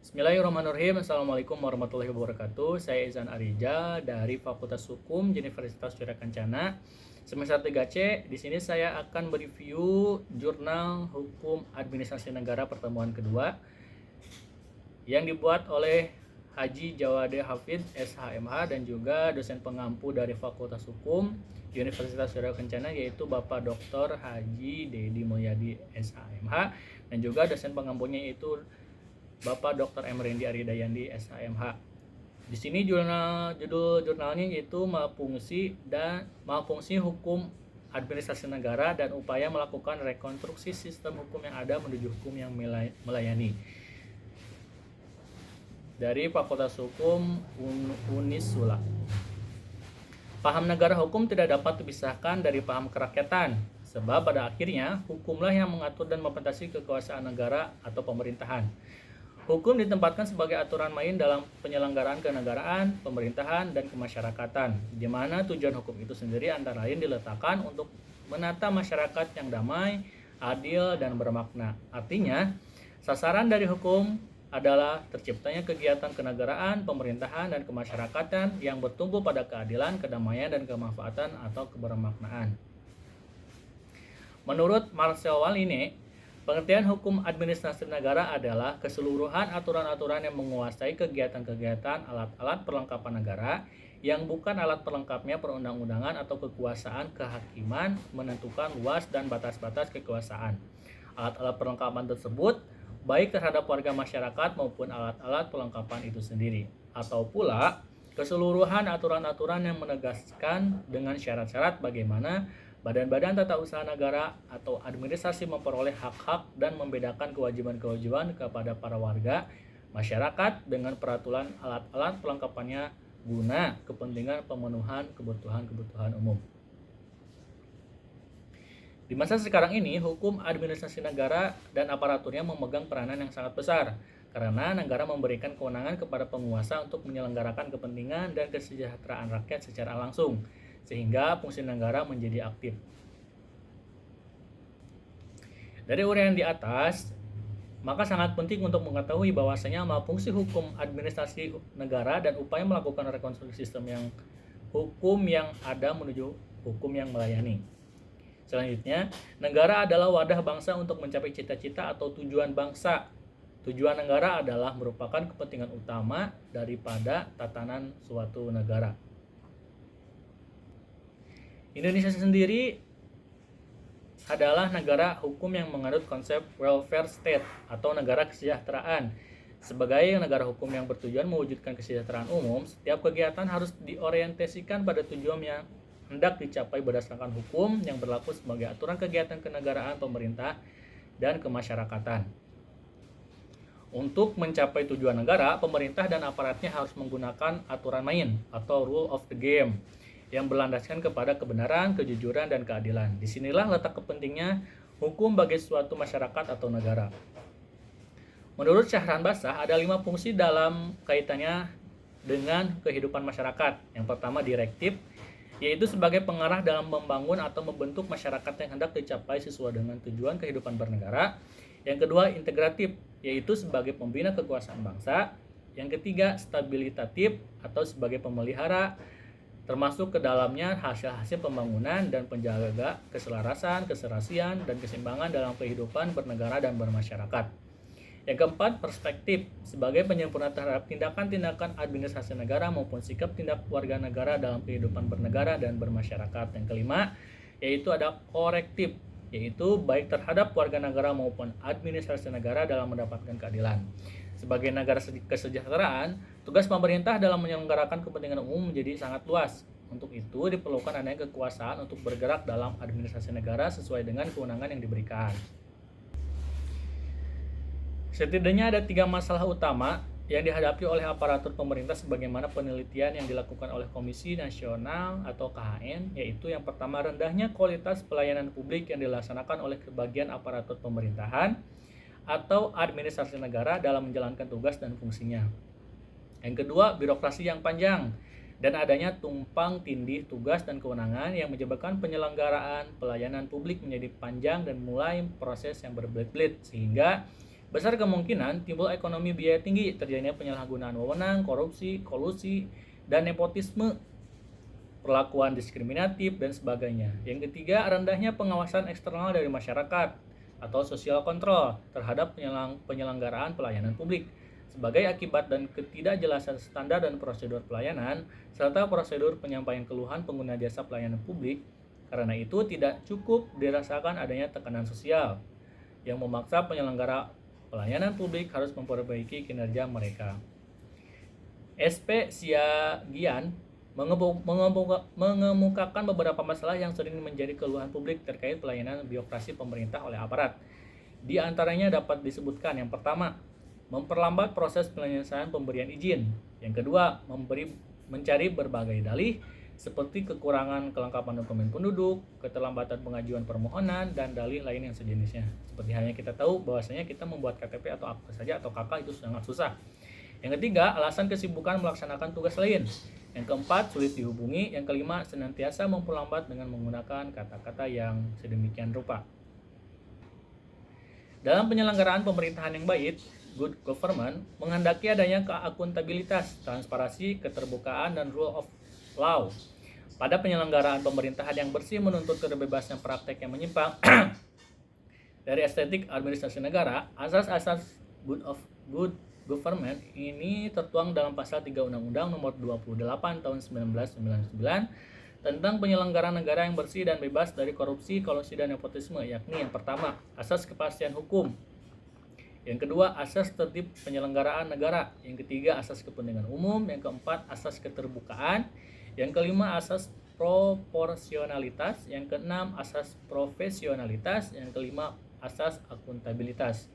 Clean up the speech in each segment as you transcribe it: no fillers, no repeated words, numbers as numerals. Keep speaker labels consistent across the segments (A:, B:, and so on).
A: Bismillahirrahmanirrahim. Assalamualaikum warahmatullahi wabarakatuh. Saya Izan Arija dari Fakultas Hukum Universitas Surya Kencana. Semester 3C. Di sini saya akan mereview Jurnal Hukum Administrasi Negara pertemuan kedua yang dibuat oleh Haji Jawade Hafid SHMH dan juga dosen pengampu dari Fakultas Hukum Universitas Surya Kencana, yaitu Bapak Dr. Haji Dedi Mulyadi SHMH, dan juga dosen pengampunya yaitu Bapak Dr. M. Rendi Aridayandi SHMH. Di sini judul jurnalnya yaitu Malfungsi Hukum Administrasi Negara dan Upaya Melakukan Rekonstruksi Sistem Hukum yang Ada Menuju Hukum yang Melayani. Dari Fakultas Hukum Unisula. Paham negara hukum tidak dapat dipisahkan dari paham kerakyatan, sebab pada akhirnya hukumlah yang mengatur dan membatasi kekuasaan negara atau pemerintahan. Hukum ditempatkan sebagai aturan main dalam penyelenggaraan kenegaraan, pemerintahan, dan kemasyarakatan, di mana tujuan hukum itu sendiri antara lain diletakkan untuk menata masyarakat yang damai, adil, dan bermakna. Artinya, sasaran dari hukum adalah terciptanya kegiatan kenegaraan, pemerintahan, dan kemasyarakatan yang bertumbuh pada keadilan, kedamaian, dan kemanfaatan atau kebermaknaan. Menurut Marcel Waline, pengertian hukum administrasi negara adalah keseluruhan aturan-aturan yang menguasai kegiatan-kegiatan alat-alat perlengkapan negara yang bukan alat perlengkapnya perundang-undangan atau kekuasaan kehakiman menentukan luas dan batas-batas kekuasaan. Alat-alat perlengkapan tersebut baik terhadap warga masyarakat maupun alat-alat perlengkapan itu sendiri, atau pula keseluruhan aturan-aturan yang menegaskan dengan syarat-syarat bagaimana badan-badan tata usaha negara atau administrasi memperoleh hak-hak dan membedakan kewajiban-kewajiban kepada para warga masyarakat dengan peraturan alat-alat perlengkapannya guna kepentingan pemenuhan kebutuhan-kebutuhan umum. Di masa sekarang ini, hukum administrasi negara dan aparaturnya memegang peranan yang sangat besar karena negara memberikan kewenangan kepada penguasa untuk menyelenggarakan kepentingan dan kesejahteraan rakyat secara langsung, sehingga fungsi negara menjadi aktif. Dari uraian di atas, maka sangat penting untuk mengetahui bahwasanya fungsi hukum administrasi negara dan upaya melakukan rekonstruksi sistem hukum yang ada menuju hukum yang melayani. Selanjutnya, negara adalah wadah bangsa untuk mencapai cita-cita atau tujuan bangsa. Tujuan negara adalah merupakan kepentingan utama daripada tatanan suatu negara. Indonesia sendiri adalah negara hukum yang menganut konsep welfare state atau negara kesejahteraan. Sebagai negara hukum yang bertujuan mewujudkan kesejahteraan umum, setiap kegiatan harus diorientasikan pada tujuan yang hendak dicapai berdasarkan hukum yang berlaku sebagai aturan kegiatan kenegaraan, pemerintah, dan kemasyarakatan. Untuk mencapai tujuan negara, pemerintah dan aparatnya harus menggunakan aturan main atau rule of the game yang berlandaskan kepada kebenaran, kejujuran, dan keadilan. Disinilah letak kepentingnya hukum bagi suatu masyarakat atau negara. Menurut Syahran Basah, ada 5 fungsi dalam kaitannya dengan kehidupan masyarakat. Yang pertama, direktif, yaitu sebagai pengarah dalam membangun atau membentuk masyarakat yang hendak dicapai sesuai dengan tujuan kehidupan bernegara. Yang kedua, integratif, yaitu sebagai pembina kekuasaan bangsa. Yang ketiga, stabilitatif atau sebagai pemelihara, termasuk ke dalamnya hasil-hasil pembangunan dan penjaga keselarasan, keserasian, dan keseimbangan dalam kehidupan bernegara dan bermasyarakat. Yang keempat, perspektif, sebagai penyempurna terhadap tindakan-tindakan administrasi negara maupun sikap tindak warga negara dalam kehidupan bernegara dan bermasyarakat. Yang kelima, yaitu ada korektif, yaitu baik terhadap warga negara maupun administrasi negara dalam mendapatkan keadilan. Sebagai negara kesejahteraan, tugas pemerintah dalam menyelenggarakan kepentingan umum menjadi sangat luas. Untuk itu diperlukan adanya kekuasaan untuk bergerak dalam administrasi negara sesuai dengan kewenangan yang diberikan. Setidaknya ada 3 masalah utama yang dihadapi oleh aparatur pemerintah sebagaimana penelitian yang dilakukan oleh Komisi Nasional atau KHN, yaitu yang pertama, rendahnya kualitas pelayanan publik yang dilaksanakan oleh sebagian aparatur pemerintahan atau administrasi negara dalam menjalankan tugas dan fungsinya. Yang kedua, birokrasi yang panjang dan adanya tumpang tindih tugas dan kewenangan yang menyebabkan penyelenggaraan pelayanan publik menjadi panjang dan mulai proses yang berbelit-belit sehingga Besar kemungkinan timbul ekonomi biaya tinggi, terjadinya penyalahgunaan wewenang, korupsi, kolusi, dan nepotisme, perlakuan diskriminatif, dan sebagainya. Yang ketiga, rendahnya pengawasan eksternal dari masyarakat atau social control terhadap penyelenggaraan pelayanan publik. Sebagai akibat dan ketidakjelasan standar dan prosedur pelayanan, serta prosedur penyampaian keluhan pengguna jasa pelayanan publik, karena itu tidak cukup dirasakan adanya tekanan sosial yang memaksa penyelenggara pelayanan publik harus memperbaiki kinerja mereka. SP Siagian mengemukakan beberapa masalah yang sering menjadi keluhan publik terkait pelayanan birokrasi pemerintah oleh aparat. Di antaranya dapat disebutkan yang pertama, memperlambat proses penyelesaian pemberian izin. Yang kedua, mencari berbagai dalih seperti kekurangan kelengkapan dokumen penduduk, keterlambatan pengajuan permohonan, dan dalih lain yang sejenisnya. Seperti halnya kita tahu bahwasanya kita membuat KTP atau apa saja atau KK itu sangat susah. Yang ketiga, alasan kesibukan melaksanakan tugas lain. Yang keempat, sulit dihubungi. Yang kelima, senantiasa memperlambat dengan menggunakan kata-kata yang sedemikian rupa. Dalam penyelenggaraan pemerintahan yang baik, good government menghendaki adanya akuntabilitas, transparansi, keterbukaan, dan rule of law. Pada penyelenggaraan pemerintahan yang bersih menuntut kebebasan praktek yang menyimpang dari estetik administrasi negara. Asas-asas good government ini tertuang dalam pasal 3 Undang-Undang Nomor 28 Tahun 1999 tentang penyelenggaraan negara yang bersih dan bebas dari korupsi, kolusi, dan nepotisme, yakni yang pertama, asas kepastian hukum. Yang kedua, asas tertib penyelenggaraan negara. Yang ketiga, asas kepentingan umum. Yang keempat, asas keterbukaan. Yang kelima, asas proporsionalitas. Yang keenam, asas profesionalitas. Yang kelima, asas akuntabilitas.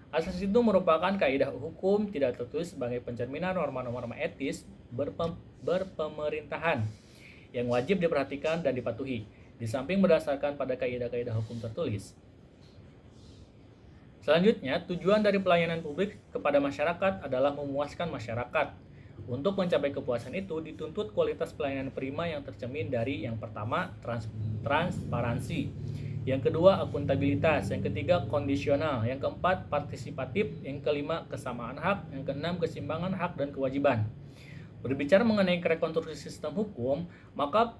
A: Asas itu merupakan kaidah hukum tidak tertulis sebagai pencerminan norma-norma etis berpemerintahan yang wajib diperhatikan dan dipatuhi, di samping berdasarkan pada kaidah-kaidah hukum tertulis. Selanjutnya, tujuan dari pelayanan publik kepada masyarakat adalah memuaskan masyarakat. Untuk mencapai kepuasan itu, dituntut kualitas pelayanan prima yang tercermin dari yang pertama, transparansi. Yang kedua, akuntabilitas. Yang ketiga, kondisional. Yang keempat, partisipatif. Yang kelima, kesamaan hak. Yang keenam, keseimbangan hak dan kewajiban. Berbicara mengenai rekonstruksi sistem hukum, maka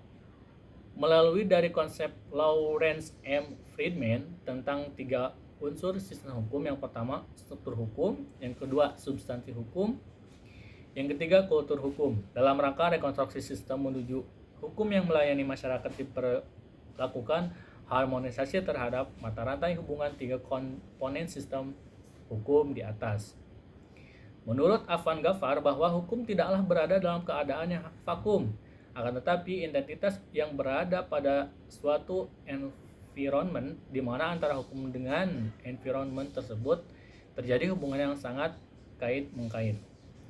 A: melalui dari konsep Lawrence M. Friedman tentang 3 unsur sistem hukum. Yang pertama, struktur hukum. Yang kedua, substansi hukum. Yang ketiga, kultur hukum. Dalam rangka rekonstruksi sistem menuju hukum yang melayani masyarakat diperlakukan harmonisasi terhadap mata rantai hubungan 3 komponen sistem hukum di atas. Menurut Afan Ghaffar bahwa hukum tidaklah berada dalam keadaan yang vakum, akan tetapi identitas yang berada pada suatu environment di mana antara hukum dengan environment tersebut terjadi hubungan yang sangat kait-mengkait.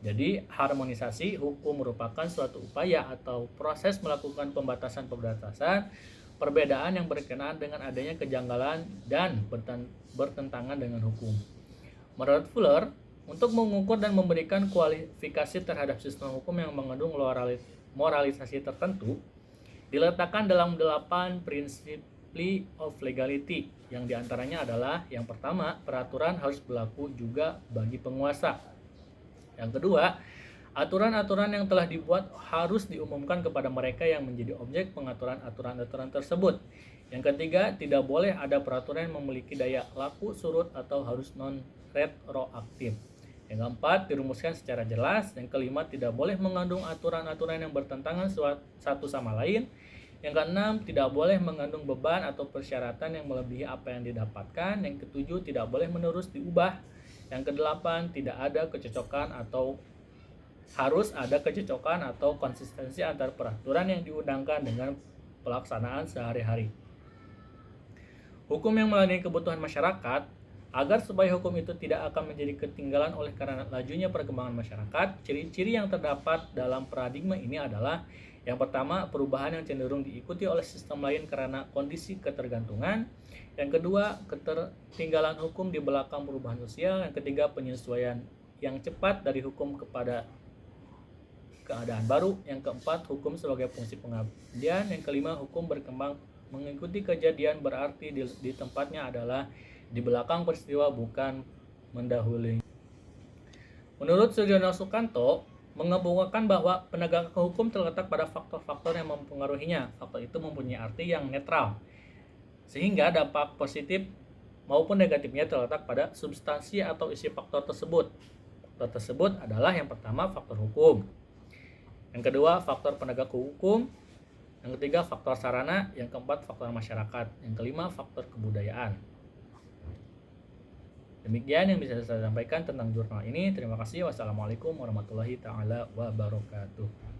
A: Jadi, harmonisasi hukum merupakan suatu upaya atau proses melakukan pembatasan-pembatasan perbedaan yang berkenaan dengan adanya kejanggalan dan bertentangan dengan hukum. Menurut Fuller, untuk mengukur dan memberikan kualifikasi terhadap sistem hukum yang mengandung moralisasi tertentu, diletakkan dalam 8 prinsip of legality, yang diantaranya adalah yang pertama, peraturan harus berlaku juga bagi penguasa. Yang kedua, aturan-aturan yang telah dibuat harus diumumkan kepada mereka yang menjadi objek pengaturan aturan-aturan tersebut. Yang ketiga, tidak boleh ada peraturan yang memiliki daya laku surut atau harus non-retroaktif. Yang keempat, dirumuskan secara jelas. Yang kelima, tidak boleh mengandung aturan-aturan yang bertentangan satu sama lain. Yang keenam, tidak boleh mengandung beban atau persyaratan yang melebihi apa yang didapatkan. Yang ketujuh, tidak boleh menerus diubah. Yang kedelapan, tidak ada kecocokan atau harus ada kecocokan atau konsistensi antar peraturan yang diundangkan dengan pelaksanaan sehari-hari. Hukum yang melayani kebutuhan masyarakat. Agar supaya hukum itu tidak akan menjadi ketinggalan oleh karena lajunya perkembangan masyarakat, ciri-ciri yang terdapat dalam paradigma ini adalah yang pertama, perubahan yang cenderung diikuti oleh sistem lain karena kondisi ketergantungan. Yang kedua, ketertinggalan hukum di belakang perubahan sosial. Yang ketiga, penyesuaian yang cepat dari hukum kepada keadaan baru. Yang keempat, hukum sebagai fungsi pengabdian. Yang kelima, hukum berkembang mengikuti kejadian, berarti di tempatnya adalah di belakang peristiwa, bukan mendahului. Menurut Sujono Sukanto, mengemukakan bahwa penegakan hukum terletak pada faktor-faktor yang mempengaruhinya. Faktor itu mempunyai arti yang netral, sehingga dampak positif maupun negatifnya terletak pada substansi atau isi faktor tersebut. Faktor tersebut adalah yang pertama faktor hukum, yang kedua faktor penegak hukum, yang ketiga faktor sarana, yang keempat faktor masyarakat, yang kelima faktor kebudayaan. Demikian yang bisa saya sampaikan tentang jurnal ini. Terima kasih. Wassalamualaikum warahmatullahi taala wabarakatuh.